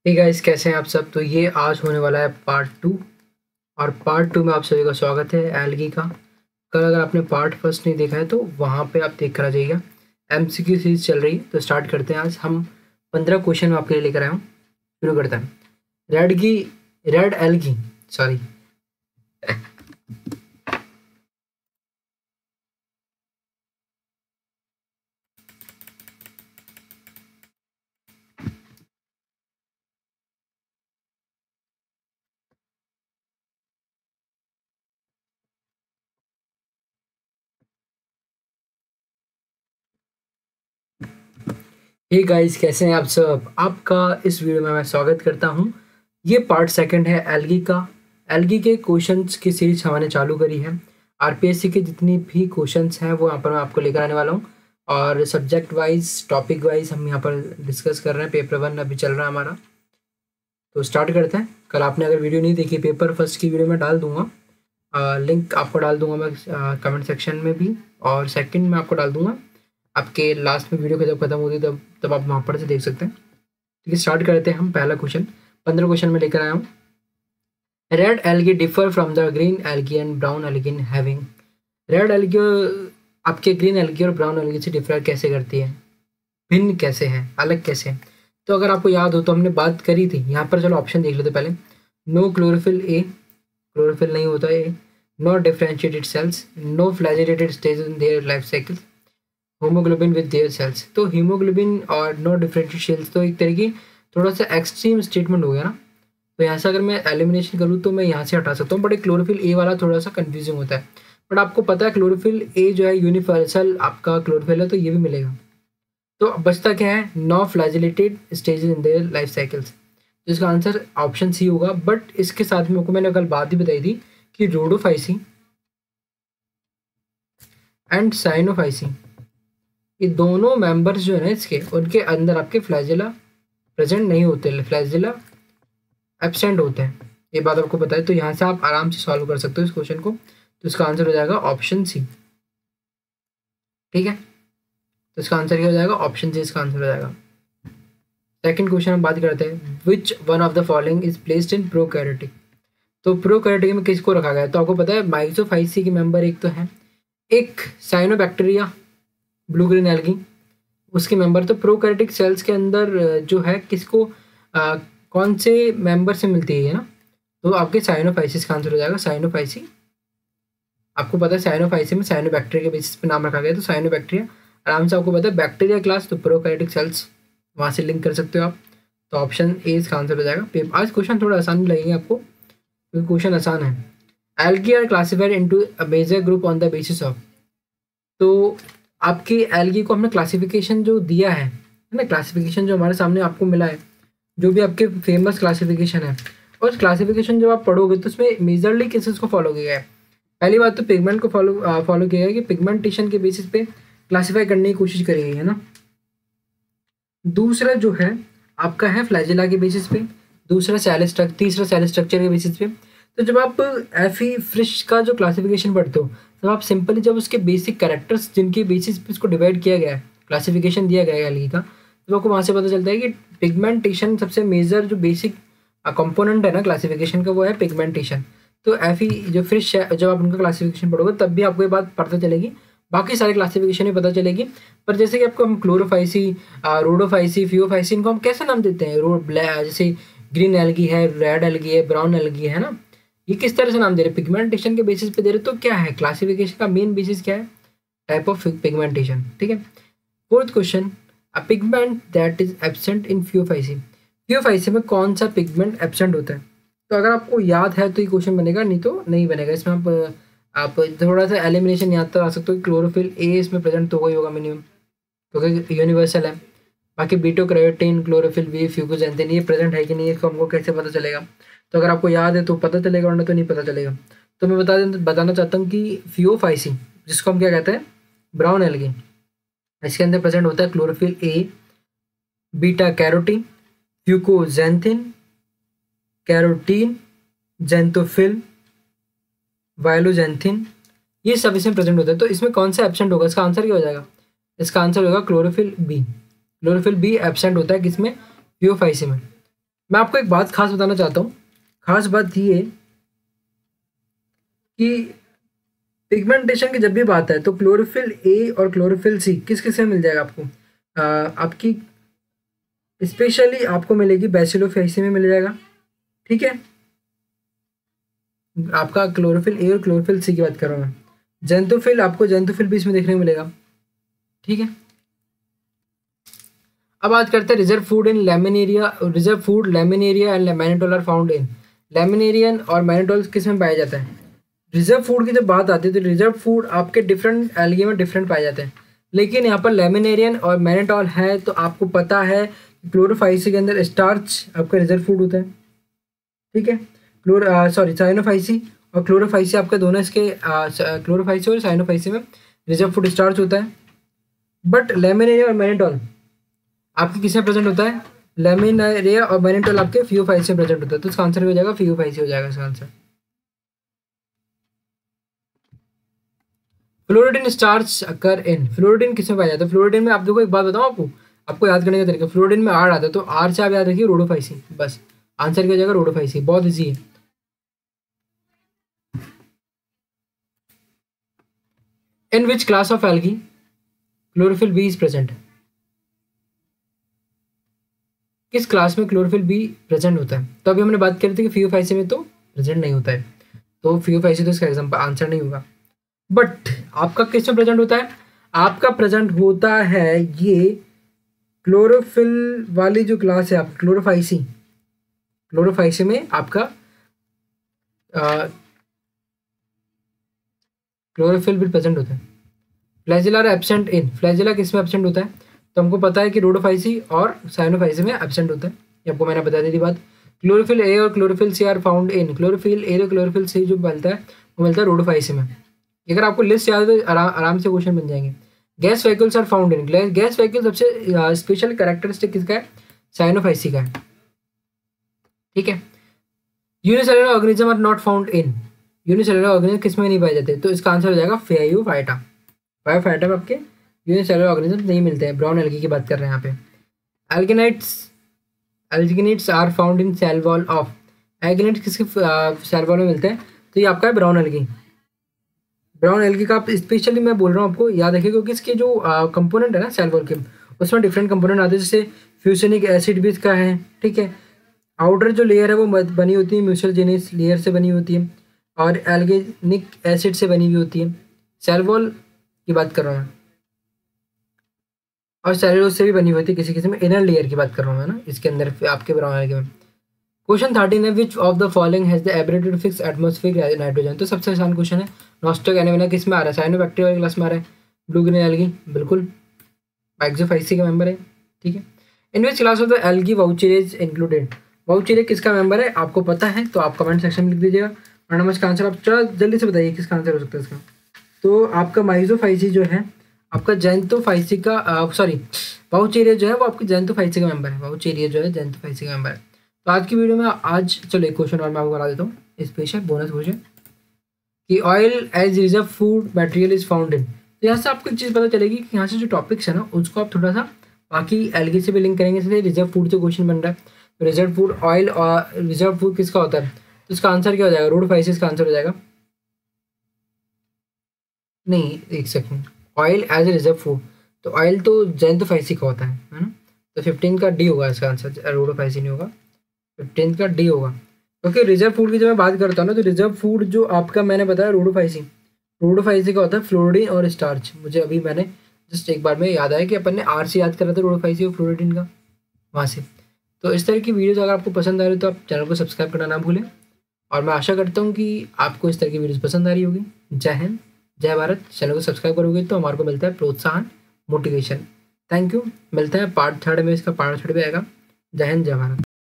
हे guys, कैसे हैं आप सब। तो ये आज होने वाला है पार्ट 2 और पार्ट 2 में आप सभी का स्वागत है एल्गी का। कल अगर आपने पार्ट फर्स्ट नहीं देखा है तो वहाँ पे आप देख कर आ जाइएगा। एमसीक्यू सीरीज चल रही है तो स्टार्ट करते हैं। आज हम 15 क्वेश्चन आपके लिए लेकर आया हूँ। शुरू करते हैं। Red algae sorry hey guys, कैसे हैं आप सब। आपका इस वीडियो में मैं स्वागत करता हूं। ये पार्ट सेकंड है एल्गी का। एल्गी के क्वेश्चंस की सीरीज हमने चालू करी है। आरपीएससी के जितनी भी क्वेश्चंस हैं वो यहाँ पर मैं आपको लेकर आने वाला हूं और सब्जेक्ट वाइज टॉपिक वाइज हम यहाँ पर डिस्कस कर रहे हैं। पेपर 1 अभी चल रहा है हमारा, तो स्टार्ट करते हैं। कल आपने अगर वीडियो नहीं देखी, पेपर फर्स्ट की वीडियो में डाल दूंगा, लिंक आपको डाल दूंगा मैं कमेंट सेक्शन में भी, और सेकंड में आपको डाल दूंगा आपके लास्ट में। वीडियो जब खत्म होती तब आप वहाँ पर से देख सकते हैं। ठीक है, स्टार्ट करते हैं हम। पहला क्वेश्चन 15 क्वेश्चन में लेकर आया हूँ। Red algae differ from the green algae and brown algae in having. Red algae आपके ग्रीन एल्गी और ब्राउन एल्गी से डिफर कैसे करती है, भिन्न कैसे है, अलग कैसे है। तो अगर आपको याद हो तो हमने बात करी थी यहाँ पर। चलो ऑप्शन देख लेते पहले। नो क्लोरोफिल ए, क्लोरोफिल नहीं होता है। No differentiated cells, no flagellated stage in their life cycle, haemoglobin with their cells. तो हीमोग्लोबिन और नो डिफरेंशिएटेड सेल्स तो एक तरह की थोड़ा सा एक्सट्रीम स्टेटमेंट हो गया ना। तो यहाँ से अगर मैं एलिमिनेशन करूँ तो मैं यहाँ से हटा सकता हूँ, बट क्लोरोफिल ए वाला थोड़ा सा कंफ्यूजिंग होता है। बट आपको पता है क्लोरोफिल ए जो है यूनिवर्सल आपका क्लोरोफिल है, तो ये भी मिलेगा। तो बचता क्या है, no flagellated stages in their life cycles, जिसका आंसर ऑप्शन सी होगा। बट इसके साथ में मैंने कल बात ही बताई थी कि रोडोफाइसी एंड साइनोफाइसी, ये दोनों मेंबर्स जो है ना इसके, उनके अंदर आपके फ्लैजिला प्रेजेंट नहीं होते, फ्लैजिला एब्सेंट होते हैं। ये बात आपको पता है, तो यहाँ से आप आराम से सॉल्व कर सकते हो इस क्वेश्चन को। तो इसका आंसर हो जाएगा ऑप्शन सी। ठीक है, तो इसका आंसर क्या हो जाएगा, ऑप्शन सी इसका आंसर हो जाएगा। सेकंड क्वेश्चन हम बात करते हैं। Which one of the following is placed in prokaryotic. तो प्रोकैरियोटिक में किसको रखा गया है, तो आपको पता है माइक्रोफाइसी के मेंबर एक तो है, एक साइनोबैक्टीरिया ब्लू ग्रीन एल्गी, उसके मेंबर। तो प्रोकैरियोटिक सेल्स के अंदर जो है किसको कौन से मेंबर से मिलती है ना, तो आपके साइनोफाइसिस का आंसर हो जाएगा साइनोफाइसी। आपको पता है साइनोफाइसी में साइनोबैक्टीरिया के बेसिस पे नाम रखा गया है, तो साइनोबैक्टीरिया आराम से आपको पता है बैक्टीरिया क्लास, तो प्रोकैरियोटिक सेल्स वहाँ से लिंक कर सकते हो आप। तो ऑप्शन ए इसका आंसर हो जाएगा। आज क्वेश्चन थोड़ा आसान लगेंगे आपको क्योंकि क्वेश्चन आसान है। Algae are classified into a major group on the basis of. तो आपकी एल्गी को हमने क्लासिफिकेशन जो दिया है ना, क्लासिफिकेशन जो हमारे सामने आपको मिला है, जो भी आपके फेमस क्लासिफिकेशन है, और उस क्लासिफिकेशन जब आप पढ़ोगे तो उसमें मेजरली किस को फॉलो किया गया है। पहली बात तो पिगमेंट को फॉलो किया गया कि पिगमेंटेशन के बेसिस पे क्लासीफाई करने की कोशिश करी गई है ना। दूसरा जो है आपका है फ्लैजिला के बेसिस पे, तीसरा सेल स्ट्रक्चर के बेसिस पे। तो जब आप एफी फ्रिश का जो क्लासिफिकेशन पढ़ते हो, तो आप सिंपली जब उसके बेसिक कैरेक्टर्स जिनके बेसिस पे इसको डिवाइड किया गया है, क्लासिफिकेशन दिया गया है एल्गी का, तो आपको वहाँ से पता चलता है कि पिगमेंटेशन सबसे मेजर जो बेसिक कंपोनेंट है ना क्लासिफिकेशन का, वो है पिगमेंटेशन। तो एफी जो फ्रिश है, जब आप उनका क्लासिफिकेशन पढ़ोगे तब भी आपको ये बात पता चलेगी, बाकी सारे क्लासिफिकेशन में पता चलेगी। पर जैसे कि आपको हम क्लोरोफाइसी, रोडोफाइसी, फियोफाइसी, इनको हम कैसे नाम देते हैं, जैसे ग्रीन एल्गी है, रेड एल्गी है, ब्राउन एल्गी है ना, ये किस तरह से नाम दे रहे, पिगमेंटेशन के बेसिस पे दे रहे। तो क्या है क्लासिफिकेशन का मेन बेसिस, क्या है, टाइप ऑफ पिगमेंटेशन। ठीक है। Fourth question, a pigment that is absent in Phaeophyceae. Phaeophyceae में कौन सा पिगमेंट एब्सेंट होता है। तो अगर आपको याद है तो ये क्वेश्चन बनेगा, नहीं तो नहीं बनेगा। इसमें आप थोड़ा सा एलिमिनेशन याद तो आ सकते हो। क्लोरोफिल ए इसमें प्रेजेंट तो ही होगा मिनिमम, क्योंकि यूनिवर्सल है। बाकी बीटो कैरोटीन, क्लोरोफिल बी, फ्यूकोजेंथिन, ये प्रेजेंट है कि नहीं, इसको हमको कैसे पता चलेगा। तो अगर आपको याद है तो पता चलेगा, वरना तो नहीं पता चलेगा। तो मैं बताना चाहता हूँ कि फियोफाइसी, जिसको हम क्या कहते हैं, ब्राउन एल्गी, इसके अंदर प्रेजेंट होता है chlorophyll a, beta carotene, fucoxanthin, carotene, xanthophyll, violaxanthin, ये सब इसमें प्रेजेंट होता है। तो इसमें कौन सा एब्सेंट होगा, इसका आंसर क्या हो जाएगा, इसका आंसर होगा chlorophyll B. Chlorophyll B absent होता है किसमें, फियोफाइसी में। मैं आपको एक बात खास बताना चाहता हूँ। खास बात ये कि पिगमेंटेशन की जब भी बात है तो क्लोरोफिल ए और क्लोरोफिल सी किस किस में मिल जाएगा आपको? आपकी स्पेशली आपको मिलेगी बैसिलोफेसी में मिल जाएगा, ठीक है। आपका क्लोरोफिल ए और क्लोरोफिल सी की बात कर रहा हूँ मैं। जेंथोफिल, आपको जेंथोफिल भी इसमें देखने को मिलेगा, ठीक है। अब बात करते हैं reserve food in Laminaria. Reserve food Laminaria and mannitol are found in. Laminarin और मैनिटोल किस में पाया जाता है? रिजर्व फूड की जब बात आती है तो रिजर्व फूड आपके डिफरेंट एल्गी में डिफरेंट पाए जाते हैं, लेकिन यहाँ पर लेमिनेरियन और मैनिटोल है तो आपको पता है क्लोरोफाइसी के अंदर स्टार्च आपका रिजर्व फूड होता है, ठीक है। साइनोफाइसी और क्लोरोफाइसी आपके दोनों इसके क्लोरोफाइसी और साइनोफाइसी में रिजर्व फूड स्टार्च होता है। बट लेमिनेरिया और मैनिटोल आपके किस में प्रेजेंट होता है? लेमिनेरिया और मैनिटोल आपके फियोफाइसी में प्रेजेंट होता है, तो इसका आंसर हो जाएगा फियोफाइसी हो जाएगा इसका आंसर। फ्लोरिडीन स्टार्च अकर इन। फ्लोरिडीन किस में पाया जाता है? फ्लोरिडीन में आप देखो, एक बात बताऊँ आपको याद करने का तरीका। फ्लोरिडीन में आर आता है तो आर से आप याद रखिए रोडोफाइसी, बस आंसर क्या हो जाएगा? रोडोफाइसी। बहुत ईजी है। In which class of algae chlorophyll b is present? किस क्लास में क्लोरोफिल बी प्रेजेंट होता है? तो अभी हमने बात करी थी कि फियोफाइसी में तो प्रेजेंट नहीं होता है, तो फियोफाइसी तो इसका एग्जाम्पल आंसर नहीं होगा। बट आपका किस में प्रेजेंट होता है? आपका प्रेजेंट होता है ये क्लोरोफिल वाली जो क्लास है आप क्लोरोफाइसी। क्लोरोफाइसी में आपका क्लोरोफिल भी प्रेजेंट होता है। Flagella absent in. फ्लैजिला किस में एब्सेंट होता है? तो हमको पता है कि रोडोफाइसी और साइनोफाइसी में एब्सेंट होता है, ये आपको मैंने बता दी थी बात। क्लोरोफिल ए और chlorophyll c are found in. Chlorophyll a और क्लोरोफिल सी जो मिलता है वो मिलता है रोडोफाइसी में। अगर आपको लिस्ट याद है तो आराम से क्वेश्चन बन जाएंगे। Gas vesicles are found in. Gas vesicle सबसे स्पेशल कैरेक्टरिस्टिक किसका है? साइनोफाइसी का है, ठीक है। Unicellular organism are not found in. Unicellular organism किस में नहीं पाए जाते? तो इसका आंसर हो जाएगा फायोफाइटा। फायोफाइटा में आपके यूनिसेलुलर ऑर्गेनिज्म नहीं मिलते हैं। ब्राउन एल्गी की बात कर रहे हैं यहाँ पे। Alginates are found in cell wall of. Alginates किसके सेल वॉल में मिलते हैं? तो ये आपका है ब्राउन एल्गी। ब्राउन एल्गी का आप स्पेशली मैं बोल रहा हूँ आपको याद रखिए, क्योंकि इसके जो कंपोनेंट है ना सेल वॉल के, उसमें डिफरेंट कंपोनेंट आते हैं, जैसे फ्यूसेनिक एसिड भी इसका है, ठीक है। आउटर जो लेयर है वो बनी होती है म्यूसिलोजेनस लेयर से बनी होती है और एल्गेनिक एसिड से बनी हुई होती है। सेल वॉल की बात कर रहा हूँ मैं, और सेलुलोज से भी बनी हुई होती है किसी किसी में। इनर लेयर की बात कर रहा हूँ मैं ना इसके अंदर आपके ब्राउन एल्गी में। क्वेश्चन 13 है which of the following has the ability to fix atmospheric nitrogen. तो सबसे आसान क्वेश्चन है। नॉस्टोक एनेवेना किस में आ रहा है? साइनोबैक्टीरिया वाली क्लास में आ रहा है। ब्लू ग्रीन एल्गी बिल्कुल मैक्सोफाइसी का मेंबर है, ठीक है। In which class of the algae vaucheria is included. Vaucheria किसका मेंबर है आपको पता है तो आप कमेंट सेक्शन में लिख दीजिएगा, वरना इसका आंसर आप चलो जल्दी से बताइए किसका आंसर हो सकता है इसका। तो आपका माइजोफाइसी जो है आपका जैंथोफाइसी का वाउचेरिया जो है वो आपकी जैंथोफाइसी का मेंबर है। वाउचेरिया जो है जैंथोफाइसी का मेंबर है। तो आज की वीडियो में आज चलो एक क्वेश्चन और मैं आपको करा देता हूँ स्पेशल बोनस क्वेश्चन कि oil as reserve food material is found in. तो यहाँ से आपको एक चीज़ पता चलेगी कि यहाँ से जो टॉपिक्स है ना उसको आप थोड़ा सा बाकी एल्गी से भी लिंक करेंगे। जैसे रिजर्व फूड से क्वेश्चन बन रहा है तो रिजर्व फूड ऑयल और रिजर्व फूड किसका होता है? तो इसका आंसर क्या हो जाएगा? रोडोफाइसिस का आंसर हो जाएगा। नहीं एक second, oil as a reserve food तो ऑयल तो जैंथोफाइसी का होता है ना। तो 15 का डी होगा इसका आंसर, रोडोफाइसी नहीं होगा, 15 का डी होगा। क्योंकि रिजर्व फूड की जब मैं बात करता हूँ ना तो रिजर्व फूड जो आपका मैंने बताया रोडोफाइसी का होता है फ्लोरिडीन और स्टार्च। मुझे अभी मैंने जस्ट एक बार में याद आया कि अपन ने आर से याद करा था रोडोफाइसी और फ्लोरिडीन का वहाँ से। तो इस तरह की वीडियोज़ अगर आपको पसंद आ रही तो आप चैनल को सब्सक्राइब करना ना भूलें, और मैं आशा करता हूँ कि आपको इस तरह की वीडियोज़ पसंद आ रही होगी। जय हिंद जय भारत। चैनल को सब्सक्राइब करोगे तो हमारे को मिलता है प्रोत्साहन, मोटिवेशन। Thank you. मिलता है पार्ट 3 में, इसका पार्ट 3 भी आएगा। जय हिंद जय भारत।